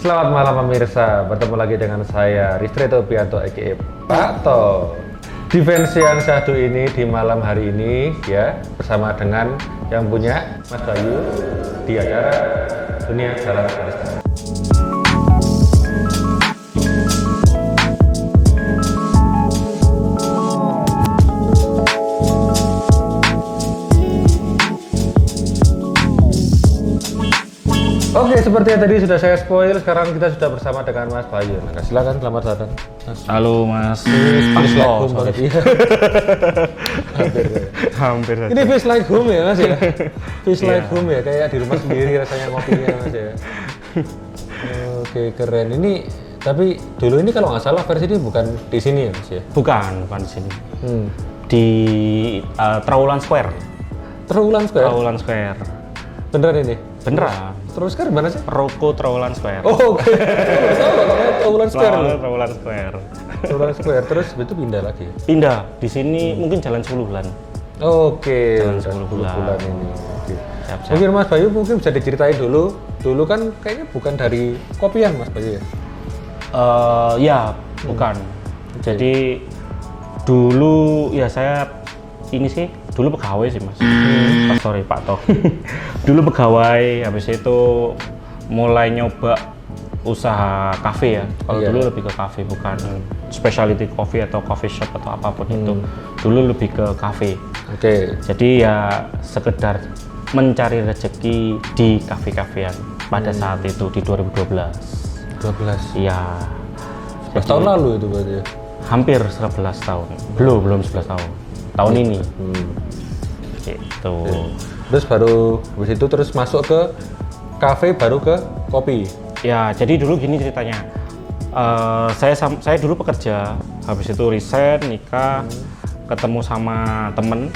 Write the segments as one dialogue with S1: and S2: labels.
S1: Selamat malam pemirsa, bertemu lagi dengan saya Ristri Topianto aka Pak To. Di Vensian Syahdu ini di malam hari ini ya bersama dengan yang punya Mas Bayu di acara Dunia Jalan Barista. Oke, seperti yang tadi sudah saya spoil, sekarang kita sudah bersama dengan Mas Bayu. Nah, silakan, selamat datang. Mas.
S2: Halo Mas.
S1: Face like home banget. Iya.
S2: Hampir.
S1: Ini face like home ya Mas ya? Face like home ya, kayak di rumah sendiri rasanya ngopinya Mas ya. Oke, keren. Ini tapi dulu ini kalau nggak salah versi ini bukan di sini ya Mas ya?
S2: Bukan di sini. Di Trawulan Square.
S1: Trawulan Square?
S2: Trawulan Square.
S1: Beneran ini?
S2: Beneran.
S1: Terus kan mana sih?
S2: Roko Trawulan Square.
S1: Oh, oke. Trawulan Square loh.
S2: Trawulan Square.
S1: Trawulan Square, terus itu pindah lagi?
S2: Pindah. Di sini mungkin jalan 10 bulan.
S1: Oke.
S2: Jalan 10 bulan
S1: ini. Oke.
S2: Siap-siap.
S1: Mungkin Mas Bayu mungkin bisa diceritain dulu. Dulu kan kayaknya bukan dari kopian Mas Bayu ya?
S2: Ya, bukan. Jadi dulu ya saya ini sih dulu pegawai sih Mas. Sorry Pak Toh. Dulu pegawai, habis itu mulai nyoba usaha kafe ya. Kalau dulu lebih ke kafe, bukan specialty coffee atau coffee shop atau apapun itu. Dulu lebih ke kafe.
S1: Oke.
S2: Jadi ya sekedar mencari rezeki di kafe-kafean pada saat itu di 2012.
S1: 12.
S2: Iya.
S1: 11 tahun lalu itu berarti ya?
S2: Hampir 11 tahun. Belum 11 tahun. Tahun ini. Gitu.
S1: Terus baru habis itu terus masuk ke kafe, baru ke kopi.
S2: Ya, jadi dulu gini ceritanya. Saya dulu pekerja, habis itu resign, nikah, ketemu sama temen,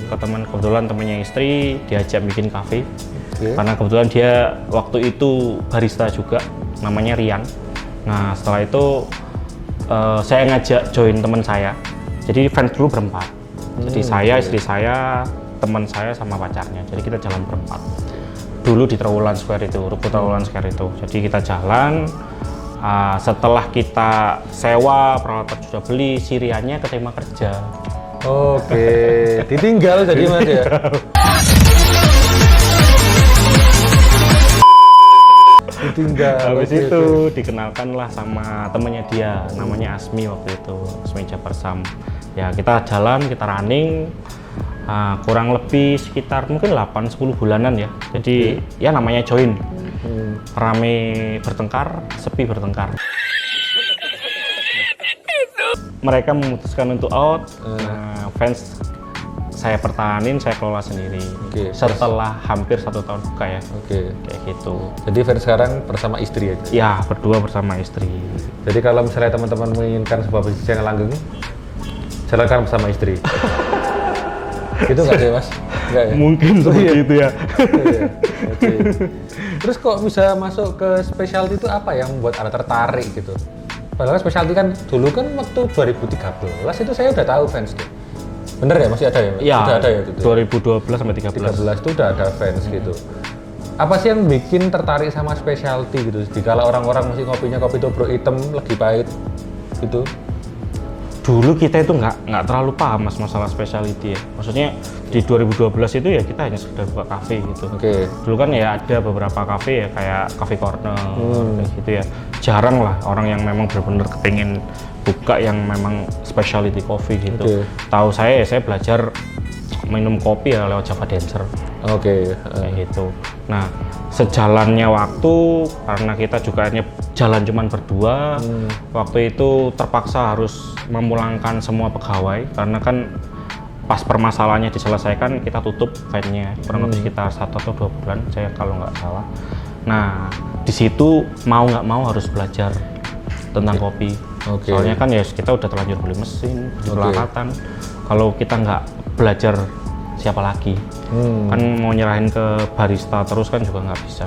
S2: kebetulan temennya istri, diajak bikin kafe. Karena kebetulan dia waktu itu barista juga, namanya Rian. Nah, setelah itu saya ngajak join teman saya. Jadi fans dulu berempat. Jadi saya, istri saya, teman saya sama pacarnya. Jadi kita jalan berempat. Dulu di Trawulan Square itu, Ruko Trawulan Square itu. Jadi kita jalan. Setelah kita sewa, peralatan sudah beli, Siriannya keterima kerja.
S1: Oke, ditinggal jadi Mas ya. Ditinggal.
S2: Habis itu dikenalkanlah sama temennya dia, namanya Asmi waktu itu, Asmi Jabarsam. Ya kita jalan, kita running, kurang lebih sekitar mungkin 8-10 bulanan ya. Jadi ya namanya join, rame bertengkar, sepi bertengkar. Mereka memutuskan untuk out, fans saya pertahanin, saya kelola sendiri. Setelah hampir 1 tahun buka ya. Kayak gitu.
S1: Jadi fans sekarang bersama istri aja?
S2: Ya, berdua bersama istri.
S1: Jadi kalau misalnya teman-teman menginginkan sebuah bisnis yang langgeng, jalankan bersama istri. Gitu nggak sih Mas? Nggak ya?
S2: Mungkin seperti itu ya.
S1: Terus kok bisa masuk ke specialty itu apa yang membuat Anda tertarik gitu? Padahal specialty kan dulu kan waktu 2013 itu saya udah tahu fans tuh. Bener ya, masih ada ya?
S2: Iya,
S1: sudah ada ya gitu.
S2: 2012 sampai
S1: 13 itu udah ada fans gitu. Apa sih yang bikin tertarik sama specialty gitu? Dikala orang-orang masih kopinya kopi tubruk hitam lagi pahit gitu.
S2: Dulu kita itu nggak terlalu paham Mas masalah specialty ya. Maksudnya di 2012 itu ya kita hanya sekedar buka kafe gitu. Dulu kan ya ada beberapa kafe ya kayak Cafe Corner kayak gitu ya. Jarang lah orang yang memang benar-benar kepingin buka yang memang specialty coffee gitu. Tahu saya ya saya belajar minum kopi ya lewat Java Dancer. Kayak gitu. Nah, sejalannya waktu karena kita juga hanya jalan cuman berdua, waktu itu terpaksa harus memulangkan semua pegawai karena kan pas permasalahannya diselesaikan kita tutup venue-nya kurang lebih sekitar 1 atau 2 bulan saya kalau nggak salah. Nah, di situ mau nggak mau harus belajar tentang kopi. Soalnya kan ya kita udah terlanjur beli mesin, beli peralatan. Kalau kita nggak belajar siapa lagi? Kan mau nyerahin ke barista terus kan juga nggak bisa.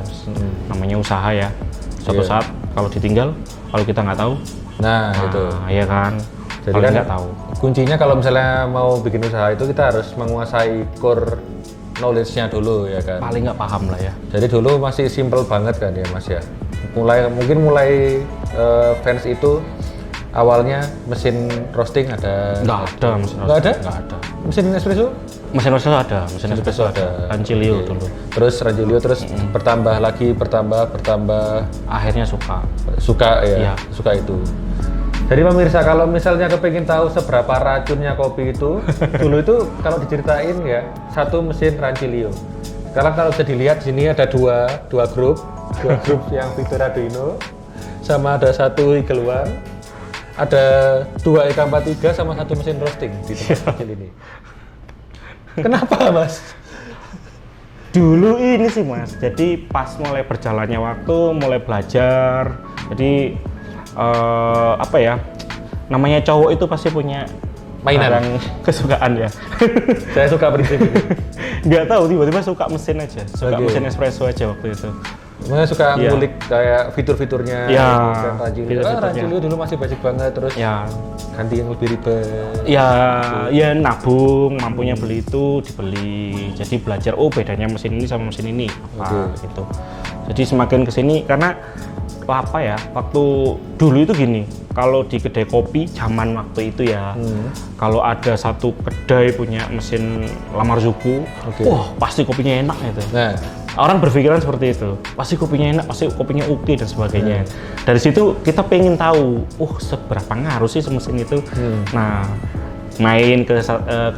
S2: Namanya usaha ya. Suatu saat kalau ditinggal, kalau kita nggak tahu,
S1: itu.
S2: Iya kan.
S1: Jadi
S2: kalau
S1: kan
S2: nggak tahu.
S1: Kuncinya kalau misalnya mau bikin usaha itu kita harus menguasai core knowledge-nya dulu ya kan.
S2: Paling nggak paham lah ya.
S1: Jadi dulu masih simple banget kan ya Mas ya. Mungkin mulai fans itu awalnya mesin roasting ada?
S2: Nggak ada mesin
S1: Nggak ada?
S2: Nggak ada.
S1: Mesin espresso?
S2: Mesin espresso ada. Rancilio dulu.
S1: Terus Rancilio terus bertambah lagi, bertambah.
S2: Akhirnya suka
S1: Ya, suka itu. Jadi pemirsa, kalau misalnya kepingin tahu seberapa racunnya kopi itu, dulu itu kalau diceritain ya, satu mesin Rancilio. Sekarang kalau bisa dilihat di sini ada dua grup yang Victor Arduino, sama ada satu Eagle One, ada 2 EK43 sama satu mesin roasting di tempat kecil ini. Kenapa, Mas?
S2: Dulu ini sih Mas, jadi pas mulai berjalannya waktu, mulai belajar, jadi apa ya, namanya cowok itu pasti punya
S1: mainan
S2: kesukaan ya.
S1: Saya suka prinsip ini.
S2: Nggak tahu, tiba-tiba suka mesin aja, suka mesin espresso aja waktu itu.
S1: Saya suka ngulik kayak fitur-fiturnya.
S2: Ya,
S1: Rancilio dulu masih basic banget, terus ganti yang lebih ribet.
S2: Ya nabung, mampunya beli itu dibeli. Jadi belajar, bedanya mesin ini sama mesin ini apa gitu. Jadi semakin kesini karena waktu dulu itu gini, kalau di kedai kopi zaman waktu itu ya, kalau ada satu kedai punya mesin Lamarzuku, pasti kopinya enak gitu. Nah, orang berpikiran seperti itu, pasti kopinya enak, pasti kopinya oke dan sebagainya. Dari situ kita pengen tahu, seberapa ngaruh sih mesin itu. Nah, main ke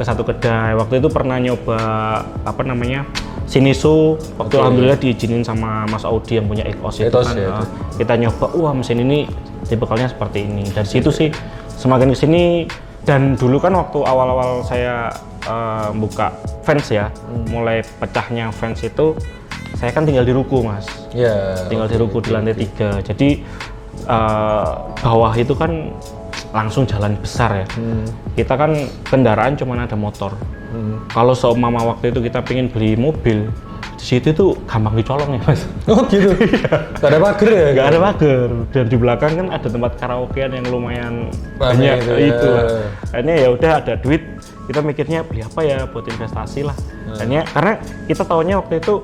S2: satu kedai, waktu itu pernah nyoba Shiniso, waktu alhamdulillah diizinin sama Mas Audi yang punya Ecos itu kan, kita nyoba, mesin ini tipikalnya seperti ini. Dari situ sih semakin kesini, dan dulu kan waktu awal-awal saya buka fans ya, mulai pecahnya fans itu, saya kan tinggal di ruko Mas, tinggal di ruko di lantai 3, jadi bawah itu kan langsung jalan besar ya. Kita kan kendaraan cuma ada motor. Kalau seumpama waktu itu kita pengen beli mobil, di situ tuh gampang dicolong ya Mas.
S1: Oh gitu? Gak ada pagar ya?
S2: Gak ada pagar. Dan di belakang kan ada tempat karaokean yang lumayan banyak itu lah. Akhirnya ya udah ada duit, kita mikirnya beli apa ya buat investasi lah. Akhirnya karena kita taunya waktu itu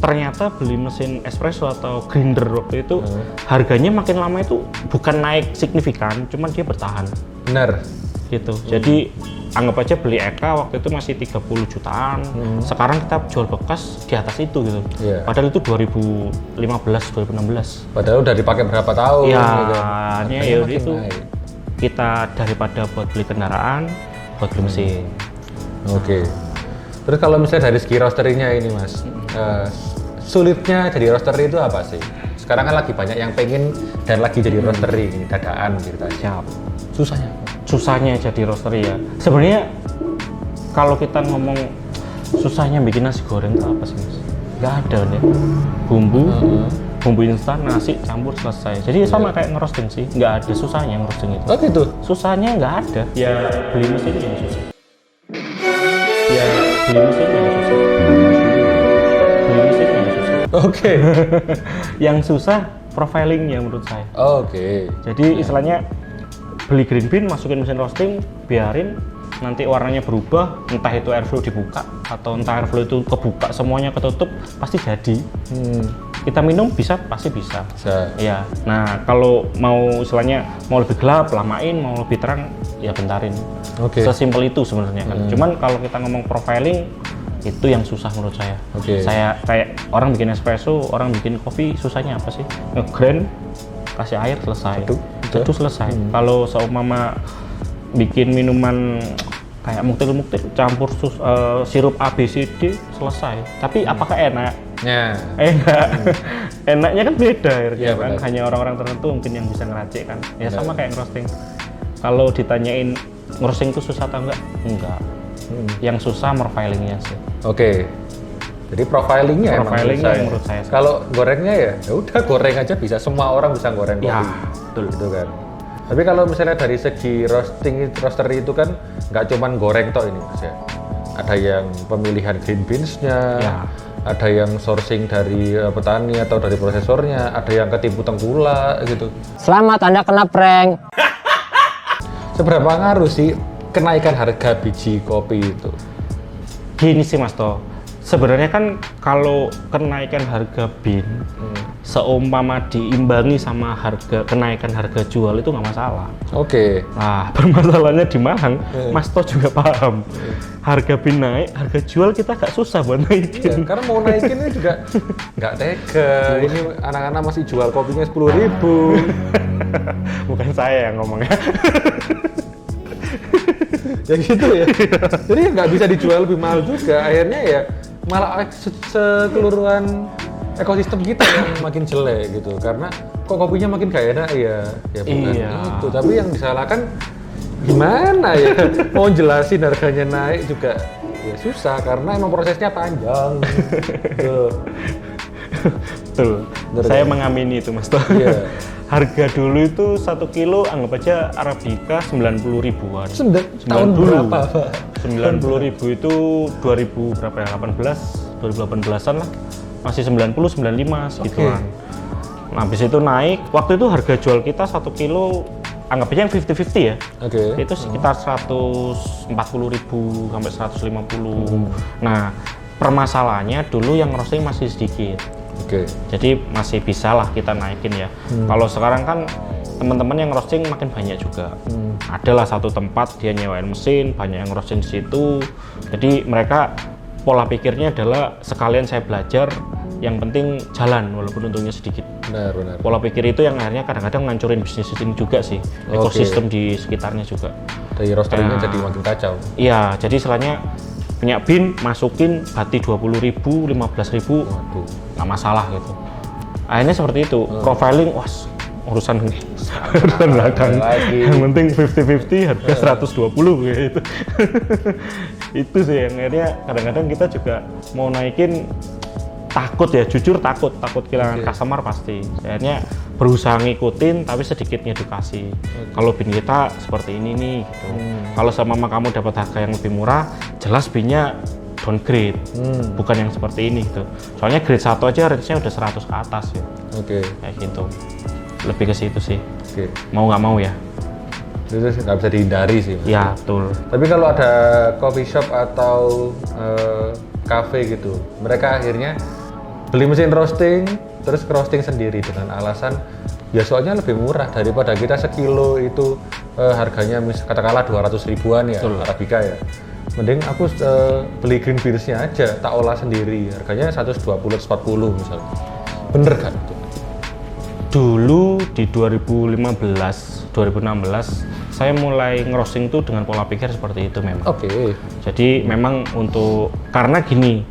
S2: ternyata beli mesin espresso atau grinder waktu itu harganya makin lama itu bukan naik signifikan, cuman dia bertahan.
S1: Benar.
S2: Gitu. Jadi anggap aja beli Eka waktu itu masih 30 jutaan. Sekarang kita jual bekas di atas itu gitu. Padahal itu 2015, 2016.
S1: Padahal udah dipakai berapa tahun.
S2: Ya itu kita daripada buat beli kendaraan, buat beli mesin.
S1: Oke. Terus kalau misalnya dari segi roasterinya ini Mas, sulitnya jadi roastery itu apa sih? Sekarang kan lagi banyak yang pengen dan lagi jadi roastery, dadaan gitu aja. Susahnya jadi roastery ya. Sebenarnya kalau kita ngomong susahnya bikin nasi goreng itu apa sih Mas? Nggak ada nih. Bumbu instan, nasi campur selesai. Jadi sama kayak ngerosting sih, nggak ada susahnya ngerosting itu. Oh gitu?
S2: Susahnya nggak ada. Ya beli mesin yang susah.
S1: Oke.
S2: Yang susah profilingnya menurut saya.
S1: Oke.
S2: Jadi istilahnya beli green bean, masukin mesin roasting, biarin nanti warnanya berubah, entah itu airflow dibuka atau entah airflow itu kebuka, semuanya ketutup, pasti jadi. Kita minum pasti bisa. Iya. Nah, kalau mau istilahnya mau lebih gelap, lamain, mau lebih terang, ya bentarin. Sesimpel itu sebenarnya kan. Cuman kalau kita ngomong profiling, itu yang susah menurut saya. Saya kayak orang bikin espresso, orang bikin kopi, susahnya apa sih? Nge-grind, kasih air, selesai. Itu selesai. Kalau seumpama bikin minuman kayak muktil campur sirup A, B, C, D, selesai. Tapi apakah enak? Enak. Enaknya kan beda ya kan. Hanya orang-orang tertentu mungkin yang bisa ngeracik kan. Ya sama kayak ngerosting. Kalau ditanyain ngerosting itu susah atau enggak? Yang susah profilingnya sih.
S1: Jadi profilingnya
S2: menurut saya.
S1: Kalau gorengnya ya udah goreng aja bisa, semua orang bisa goreng kopi.
S2: Betul
S1: gitu kan. Tapi kalau misalnya dari segi roastery itu kan nggak cuman goreng tok ini Mas ya. Ada yang pemilihan green beans-nya, ada yang sourcing dari petani atau dari prosesornya, ada yang ketipu tengkulak gitu.
S3: Selamat Anda kena prank.
S1: Seberapa ngaruh sih kenaikan harga biji kopi itu?
S2: Gini sih Mas Toh, Sebenarnya kan kalau kenaikan harga bin seumpama diimbangi sama kenaikan harga jual itu nggak masalah.
S1: Oke.
S2: Nah, permasalahannya di Malang, Mas To juga paham. Harga bin naik, harga jual kita agak susah buat naikin.
S1: Ya, karena mau naikin ini juga nggak tega. Ini anak-anak masih jual kopinya 10.000.
S2: Bukan saya yang ngomongnya.
S1: Ya gitu ya. Jadi nggak bisa dijual lebih mahal juga. Akhirnya ya malah sekeluruhan ekosistem kita yang makin jelek gitu. Karena kok kopinya makin gak enak ya. Ya bukan itu. Tapi yang disalahkan gimana ya? Mau jelasin harganya naik juga ya susah karena emang prosesnya panjang. Tuh.
S2: Betul. Saya mengamini itu Mas To.
S1: Iya.
S2: Harga dulu itu 1 kilo anggap aja Arabica 90 ribuan.
S1: Tahun berapa, Pak?
S2: 90 ribu itu 2000 berapa ya? 2018-an lah. Masih 90, 95 segituan. Nah, habis itu naik. Waktu itu harga jual kita 1 kilo anggap aja yang 50-50 ya. Itu sekitar 140 ribu sampai 150. Nah, permasalahannya dulu yang roasting masih sedikit. Jadi masih bisa lah kita naikin ya. Kalau sekarang kan teman-teman yang roasting makin banyak juga. Adalah satu tempat dia nyewain mesin, banyak yang roasting di situ. Jadi mereka pola pikirnya adalah sekalian saya belajar, yang penting jalan walaupun untungnya sedikit.
S1: Benar.
S2: Pola pikir itu yang akhirnya kadang-kadang ngancurin bisnis ini juga sih, ekosistem di sekitarnya juga.
S1: Dari roasteringnya jadi makin kacau.
S2: Iya, jadi istilahnya punya bin, masukin bati 20.000, 15.000, nggak masalah gitu. Akhirnya seperti itu, profiling, urusan belakang. Yang penting 50-50, harga 120 gitu. Itu sih yang akhirnya kadang-kadang kita juga mau naikin takut ya, jujur takut kehilangan customer pasti. Akhirnya berusaha ngikutin tapi sedikit ngedukasi. Kalau bin kita seperti ini nih gitu. Kalau sama kamu dapat harga yang lebih murah, jelas binnya downgrade. Bukan yang seperti ini gitu. Soalnya grade 1 aja range-nya udah 100 ke atas ya. Kayak gitu. Lebih ke situ sih. Mau nggak mau ya.
S1: Itu nggak bisa dihindari sih.
S2: Ya, betul.
S1: Tapi kalau ada coffee shop atau cafe gitu, mereka akhirnya beli mesin roasting, terus roasting sendiri dengan alasan ya soalnya lebih murah daripada kita sekilo itu harganya katakanlah 200 ribuan ya, Arabica ya. Mending aku beli green beers-nya aja, tak olah sendiri, harganya 120-140 misalnya. Bener kan?
S2: Dulu di 2016 saya mulai ngerosting tuh dengan pola pikir seperti itu memang. Jadi memang karena gini,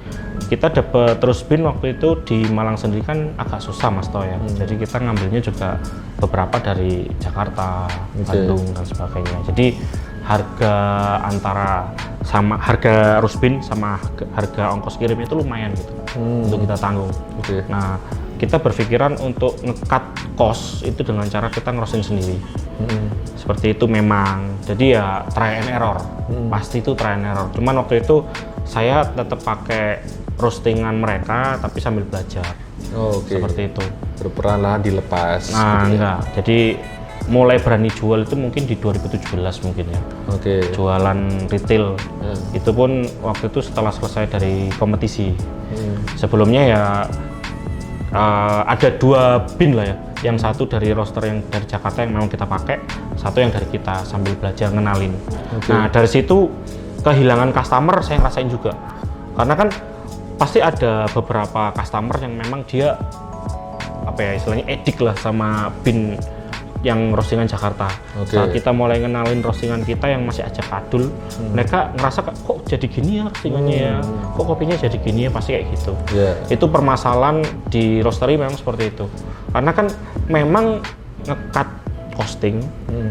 S2: kita dapat terus bin waktu itu di Malang sendiri kan agak susah Mas To ya. Jadi kita ngambilnya juga beberapa dari Jakarta, Bandung dan sebagainya. Jadi harga harga rusbin sama harga ongkos kirim itu lumayan gitu untuk kita tanggung. Nah, kita berpikiran untuk nge-cut cost itu dengan cara kita ngerosting sendiri. Seperti itu memang. Jadi ya try and error. Pasti itu try and error. Cuman waktu itu saya tetap pakai roastingan mereka tapi sambil belajar. Seperti itu.
S1: Berperan lah dilepas.
S2: Nah,
S1: gitu
S2: enggak. Jadi mulai berani jual itu mungkin di 2017 mungkin ya. Jualan retail. Itu pun waktu itu setelah selesai dari kompetisi. Sebelumnya ya ada 2 bin lah ya. Yang satu dari roaster yang dari Jakarta yang memang kita pakai, satu yang dari kita sambil belajar ngenalin. Nah, dari situ kehilangan customer saya ngerasain juga. Karena kan pasti ada beberapa customer yang memang dia istilahnya edik lah sama bin yang roastingan Jakarta. Saat kita mulai ngenalin roastingan kita yang masih ajak adul, mereka ngerasa kok jadi gini ya roastingannya ya, kok kopinya jadi gini ya, pasti kayak gitu. Itu permasalahan di roastery memang seperti itu. Karena kan memang nge-cut costing,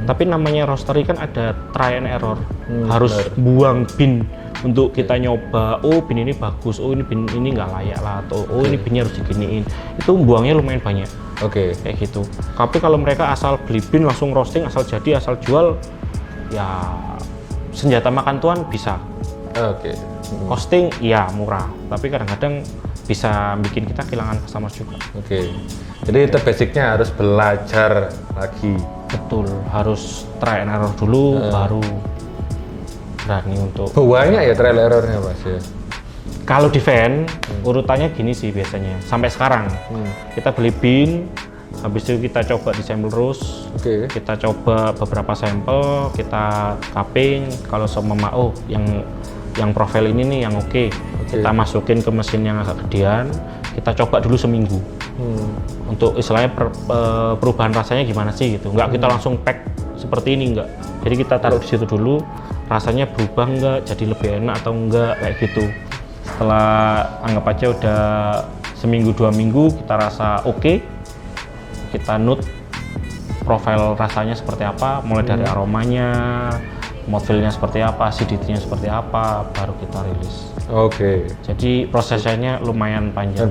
S2: tapi namanya roastery kan ada try and error. Harus buang bin untuk kita nyoba, bin ini bagus, ini bin ini nggak layak lah, atau ini binnya harus diginiin. Itu buangnya lumayan banyak. Kayak gitu. Tapi kalau mereka asal beli bin langsung roasting, asal jadi, asal jual, ya senjata makan tuan bisa. Costing ya murah, tapi kadang-kadang bisa bikin kita kehilangan customer juga.
S1: Jadi itu basicnya harus belajar lagi.
S2: Betul, harus try and error dulu, baru berani untuk.
S1: Banyak ya trial errornya Mas ya?
S2: Kalau di van, urutannya gini sih biasanya, sampai sekarang. Kita beli bean, habis itu kita coba di sampel roast, kita coba beberapa sampel, kita cupping, kalau semua yang profil ini nih yang oke. Kita masukin ke mesin yang agak gedean, kita coba dulu seminggu. Untuk istilahnya perubahan rasanya gimana sih gitu. Nggak kita langsung pack seperti ini, nggak. Jadi kita taruh di situ dulu, rasanya berubah nggak, jadi lebih enak atau enggak kayak gitu. Setelah anggap aja udah seminggu 2 minggu kita rasa oke, kita note profil rasanya seperti apa, mulai dari aromanya, mouthfeel-nya seperti apa, acidity-nya seperti apa, baru kita rilis. Jadi prosesnya lumayan panjang.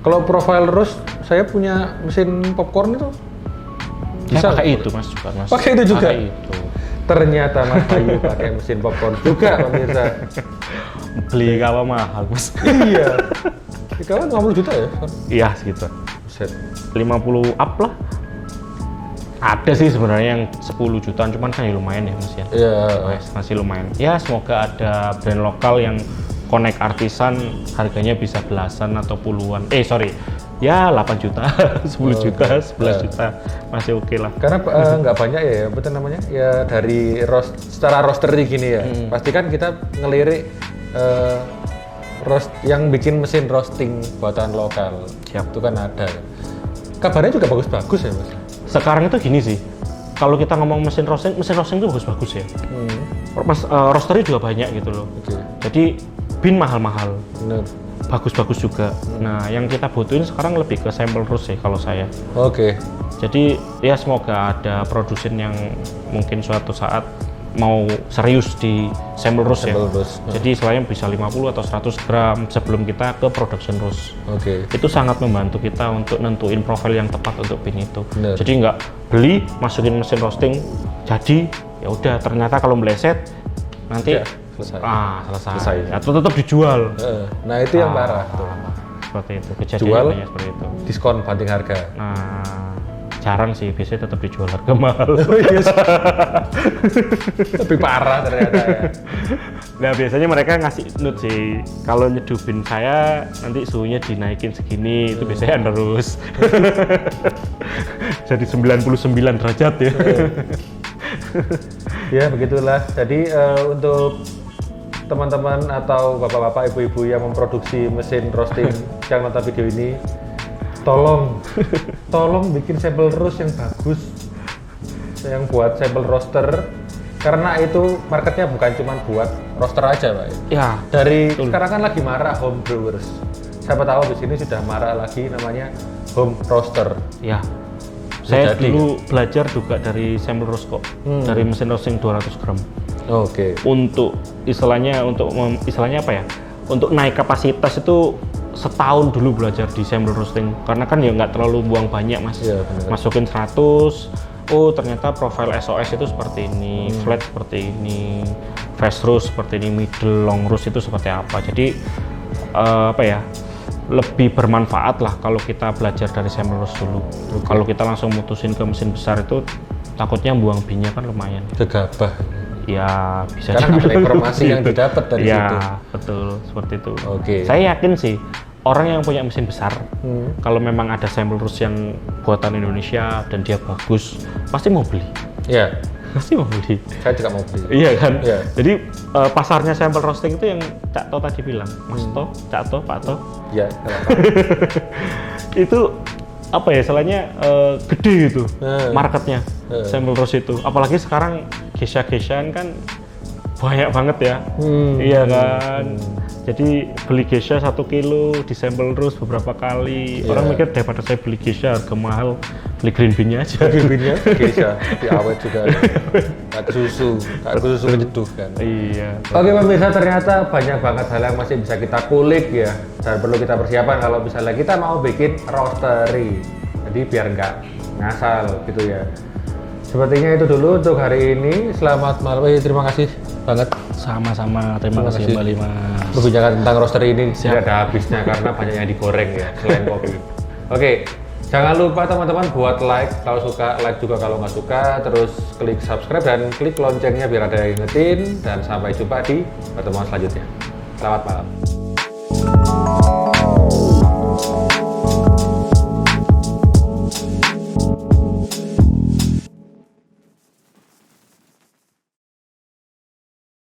S1: Kalau profile roast, saya punya mesin popcorn itu.
S2: Bisa pakai itu mas juga mas.
S1: Pakai itu juga.
S2: Pakai itu.
S1: Ternyata Mas Bayu pakai mesin popcorn juga pemirsa.
S2: Beli kalau mahal mas.
S1: Iya. Kalau 50 juta ya?
S2: Iya segitu.
S1: Set.
S2: 50 up lah. Ada sih sebenarnya yang 10 jutaan, cuman kan ya lumayan ya mas ya.
S1: Iya.
S2: Masih lumayan. Ya semoga ada brand lokal yang connect artisan, harganya bisa belasan atau puluhan. Ya 8 juta, 10 juta, 11 juta, masih oke lah.
S1: Karena nggak banyak ya, betul namanya, ya dari secara roastery gini ya. Pasti kan kita ngelirik roast yang bikin mesin roasting buatan lokal.
S2: Siap.
S1: Itu kan ada. Kabarnya juga bagus-bagus ya mas?
S2: Sekarang itu gini sih, kalau kita ngomong mesin roasting itu bagus-bagus ya. Roastery juga banyak gitu loh. Jadi bean mahal-mahal.
S1: Bener.
S2: Bagus-bagus juga. Nah, yang kita butuhin sekarang lebih ke sampel roast sih kalau saya. Jadi ya semoga ada produsen yang mungkin suatu saat mau serius di sampel roast ya. Jadi selain bisa 50 atau 100 gram sebelum kita ke production roast. Itu sangat membantu kita untuk nentuin profil yang tepat untuk bean itu. Jadi nggak beli, masukin mesin roasting, jadi ya udah ternyata kalau meleset nanti selesai. Atau tetap dijual.
S1: Nah itu yang parah.
S2: Seperti itu, kejadiannya seperti itu.
S1: Diskon banding harga.
S2: Nah, jarang sih, biasanya tetap dijual harga mahal.
S1: Lebih parah ternyata ya.
S2: Nah biasanya mereka ngasih note sih, kalau nyedupin saya nanti suhunya dinaikin segini, itu biasanya terus. Jadi 99 derajat ya.
S1: Ya begitulah. Jadi untuk teman-teman atau bapak-bapak, ibu-ibu yang memproduksi mesin roasting yang nonton video ini, tolong bikin sampel roast yang bagus, yang buat sampel roaster, karena itu marketnya bukan cuma buat roaster aja pak.
S2: Ya.
S1: Sekarang kan lagi marak home brewers. Siapa tahu di sini sudah marak lagi namanya home roaster.
S2: Ya. Saya dulu belajar juga dari sampel roast kok, dari mesin roasting 200 gram. Untuk istilahnya apa ya? Untuk naik kapasitas itu setahun dulu belajar di sampel roasting, karena kan ya nggak terlalu buang banyak mas. Masukin 100, ternyata profil SOS itu seperti ini, flat seperti ini, fast roast seperti ini, middle, long roast itu seperti apa. Jadi lebih bermanfaat lah kalau kita belajar dari sampel roast dulu. Kalau kita langsung mutusin ke mesin besar itu takutnya buang beannya kan lumayan.
S1: Gegabah.
S2: Ya bisa.
S1: Karena ada informasi yang didapat dari situ.
S2: Ya betul seperti itu. Saya yakin sih orang yang punya mesin besar, kalau memang ada sampel roast yang buatan Indonesia dan dia bagus, pasti mau beli.
S1: Iya.
S2: Pasti mau beli.
S1: Saya juga mau beli.
S2: Iya kan?
S1: Iya.
S2: Jadi pasarnya sampel roasting itu yang Cak To tadi bilang, Mas To, Cak To, Pak To.
S1: Iya.
S2: Itu apa ya, istilahnya gede gitu marketnya sampel roast itu. Apalagi sekarang geisha-geishaan kan banyak banget ya. Iya kan? Jadi beli geisha 1 kilo di sampel roast beberapa kali. Orang mikir daripada saya beli geisha harga mahal, beli green bean-nya aja.
S1: Green bean-nya geisha, tapi awet juga. Kayak susu menyeduh kan.
S2: Iya.
S1: Oke pemirsa, ternyata banyak banget hal yang masih bisa kita kulik ya, dan perlu kita persiapan kalau misalnya kita mau bikin roastery. Jadi biar nggak ngasal gitu ya. Sepertinya itu dulu untuk hari ini. Selamat malam. Terima kasih banget.
S2: Sama-sama, terima kasih kembali Mas.
S1: Perbincangan tentang roastery ini tidak ada habisnya karena banyak yang digoreng ya selain kopi. Oke, jangan lupa teman-teman buat like kalau suka, like juga kalau nggak suka, terus klik subscribe dan klik loncengnya biar ada yang ingetin, dan sampai jumpa di pertemuan selanjutnya. Selamat malam.